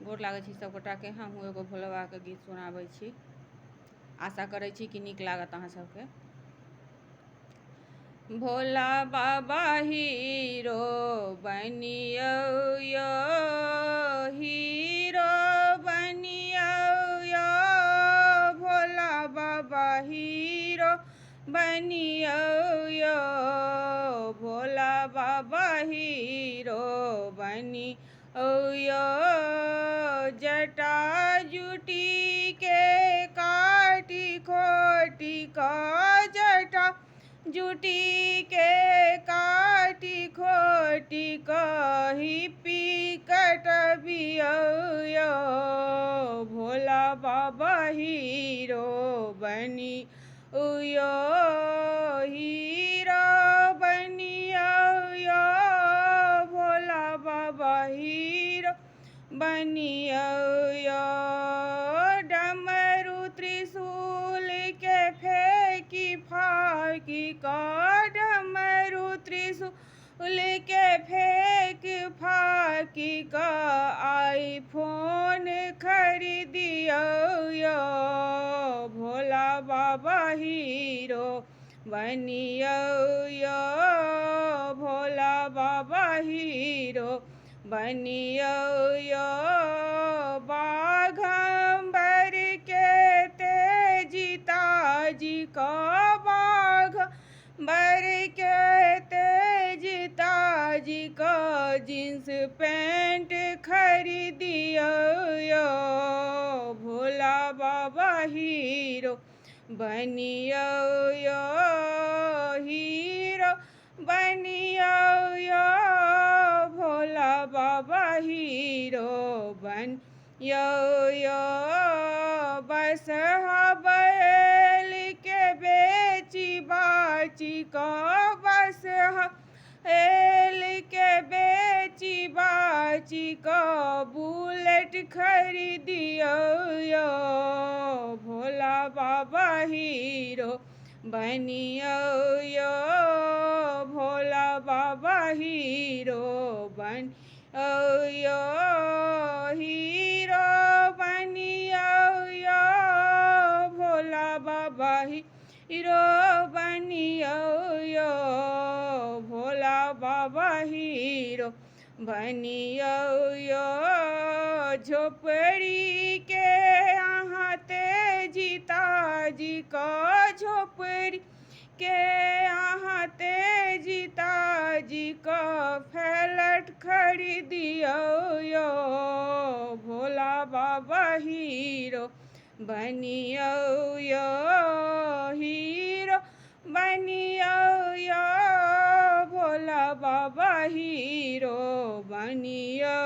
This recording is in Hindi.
गोर लागै छी सबगोटाके। हमहूँ एगो भोला बाबाके गीत सुनाबै छी। आशा करै छी कि नीक लागत अहाँ सबके। भोला बाबा हीरो बनियौ यो, हीरो बनियौ यो, भोला बाबा हीरो बनियौ यो, भोला बाबा हीरो बनियौ यो। जटा जुटी के काटी खोटी का, जटा जुटी के काटी खोटी कही पिकट बियो यो, भोला बाबा हीरो बनी यो, हीरो बनियो यो, भोला बाबा हीरो बनियो यो। डमरू त्रिशूल के फेंकी फाकी का, डमरू त्रिशूल के फेंक फाकी का, आईफोन खरीदियो यो, भोला बाबा हीरो बनियो यो, भोला बाबा हीरो बनियो यो। बाघंबर के तेजिता जी का, बाघंबर के तेजिता जी का, जींस पैंट खरीदियो यो, भोला बाबा हीरो बनियो यो, हीरो बनियो यो, भोला बाबा हीरो बनियो यो। बसहा बैल के बेची बाची का, बसहा बैल के बेची बाची का, बुलेट खरीदियो यो, भोला बाबा हीरो बनियो यो, भोला बाबा हीरो बनियो यो, हीरो बनियो यो, भोला बाबा हीरो बनियो यो, भोला बाबा हीरो बनियो यो। झोपड़ी के यहाँ तेजिता जी का, झोपड़ी के यहाँ तेजिता जी का, फ्लैट खरीदियो यो, भोला बाबा हीरो बनियो यो, हीरो बनियो यो, भोला बाबा हीरो बनियो